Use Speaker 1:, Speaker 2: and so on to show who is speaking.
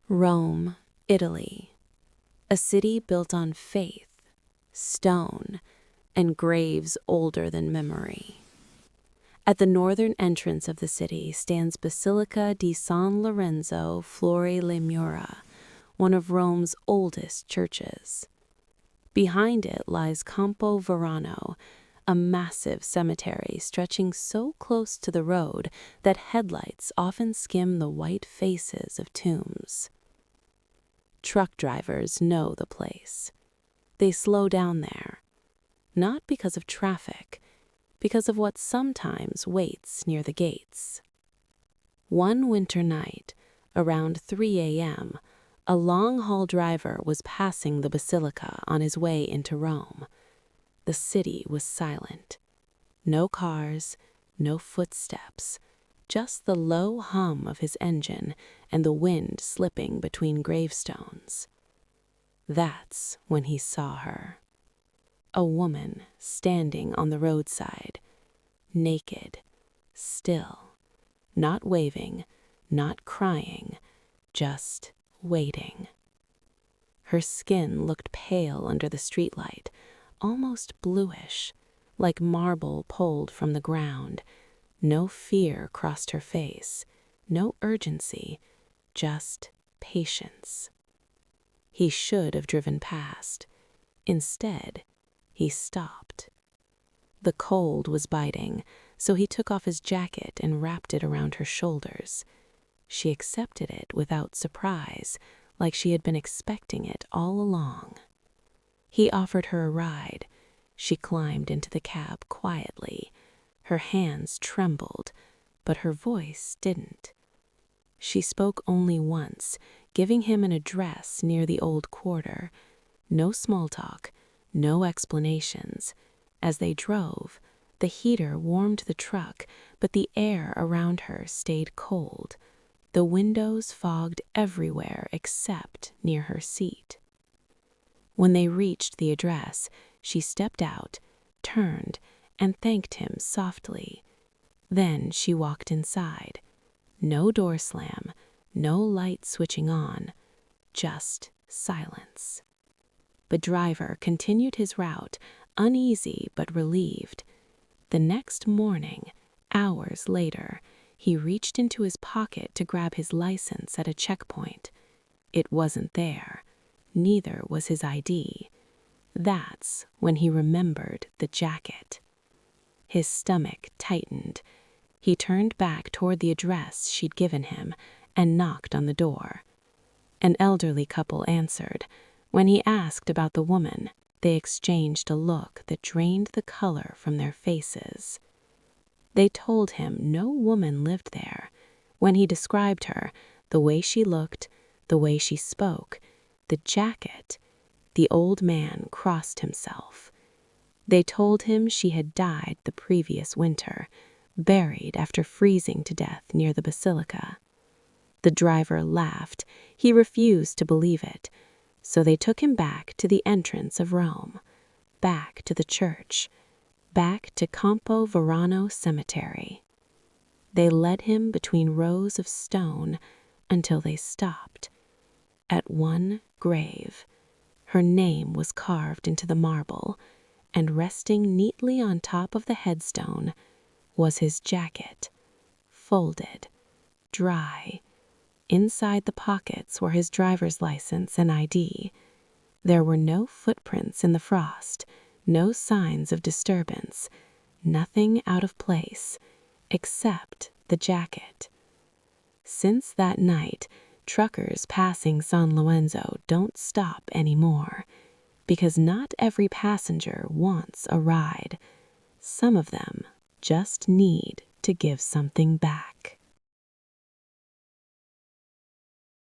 Speaker 1: Rome, Italy, a city built on faith, stone, and graves older than memory. At the northern entrance of the city stands Basilica di San Lorenzo Fuori le Mura, one of Rome's oldest churches. Behind it lies Campo Verano, a massive cemetery stretching so close to the road that headlights often skim the white faces of tombs. Truck drivers know the place. They slow down there, not because of traffic, because of what sometimes waits near the gates. One winter night, around 3 a.m., a long-haul driver was passing the basilica on his way into Rome. The city was silent. No cars, no footsteps, just the low hum of his engine and the wind slipping between gravestones. That's when he saw her. A woman standing on the roadside, naked, still, not waving, not crying, just waiting. Her skin looked pale under the streetlight, almost bluish, like marble pulled from the ground. No fear crossed her face, no urgency, just patience. He should have driven past. Instead, he stopped. The cold was biting, so he took off his jacket and wrapped it around her shoulders. She accepted it without surprise, like she had been expecting it all along. He offered her a ride. She climbed into the cab quietly. Her hands trembled, but her voice didn't. She spoke only once, giving him an address near the old quarter. No small talk, no explanations. As they drove, the heater warmed the truck, but the air around her stayed cold. The windows fogged everywhere except near her seat. When they reached the address, she stepped out, turned, and thanked him softly. Then she walked inside. No door slam, no light switching on, just silence. The driver continued his route, uneasy but relieved. The next morning, hours later, he reached into his pocket to grab his license at a checkpoint. It wasn't there. Neither was his ID. That's when he remembered the jacket. His stomach tightened. He turned back toward the address she'd given him and knocked on the door. An elderly couple answered. When he asked about the woman, they exchanged a look that drained the color from their faces. They told him no woman lived there. When he described her, the way she looked, the way she spoke, the jacket, the old man crossed himself. They told him she had died the previous winter, buried after freezing to death near the basilica. The driver laughed. He refused to believe it. So they took him back to the entrance of Rome, back to the church, back to Campo Verano Cemetery. They led him between rows of stone until they stopped. At one grave, her name was carved into the marble, and resting neatly on top of the headstone was his jacket, folded, dry. Inside the pockets were his driver's license and ID. There were no footprints in the frost, no signs of disturbance, nothing out of place, except the jacket. Since that night, truckers passing San Lorenzo don't stop anymore, because not every passenger wants a ride. Some of them just need to give something back.